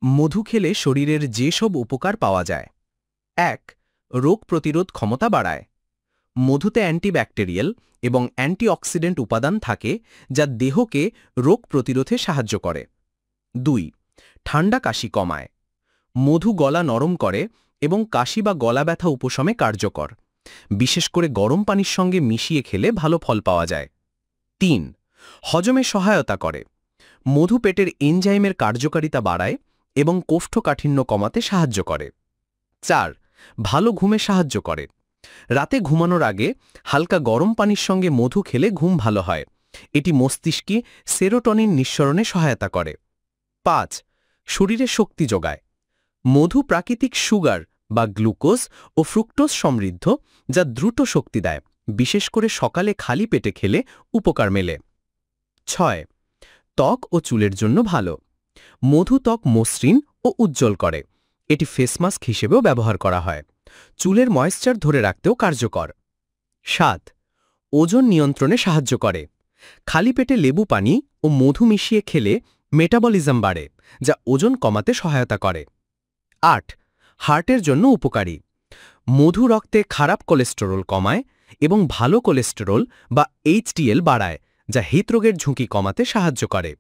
মধু খেলে শরীরের যেসব উপকার পাওয়া যায়। ১. রোগ প্রতিরোধ ক্ষমতা বাড়ায়। মধুতে অ্যান্টিব্যাকটেরিয়াল এবং অ্যান্টিঅক্সিডেন্ট উপাদান থাকে যা দেহকে রোগ প্রতিরোধে সাহায্য করে। ২. ঠান্ডা কাশি কমায়। মধু গলা নরম করে এবং কাশি বা গলা ব্যথা উপশমে কার্যকর, বিশেষ করে গরম পানির সঙ্গে মিশিয়ে খেলে ভালো ফল পাওয়া যায়। ৩. হজমে সহায়তা করে। মধু পেটের এনজাইমের কার্যকারিতা বাড়ায় এবং কোষ্ঠকাঠিন্য কমাতে সাহায্য করে। ৪. ভালো ঘুমে সাহায্য করে। রাতে ঘুমানোর আগে হালকা গরম পানির সঙ্গে মধু খেলে ঘুম ভালো হয়। এটি মস্তিষ্কে সেরোটোনিন নিঃসরণে সহায়তা করে। ৫. শরীরে শক্তি যোগায়। মধু প্রাকৃতিক সুগার বা গ্লুকোজ ও ফ্রুক্টোজ সমৃদ্ধ, যা দ্রুত শক্তি দেয়, বিশেষ করে সকালে খালি পেটে খেলে উপকার মেলে। ৬. ত্বক ও চুলের জন্য ভালো। মধু ত্বক মসৃণ ও উজ্জ্বল করে। এটি ফেস মাস্ক হিসেবেও ব্যবহার করা হয়। চুলের ময়েশ্চার ধরে রাখতেও কার্যকর। ৭. ওজন নিয়ন্ত্রণে সাহায্য করে। খালি পেটে লেবু পানি ও মধু মিশিয়ে খেলে মেটাবলিজম বাড়ে, যা ওজন কমাতে সহায়তা করে। ৮. হার্টের জন্য উপকারী। মধু রক্তে খারাপ কোলেস্টেরল কমায় এবং ভালো কোলেস্টেরল বা HDL বাড়ায়, যা হৃদরোগের ঝুঁকি কমাতে সাহায্য করে।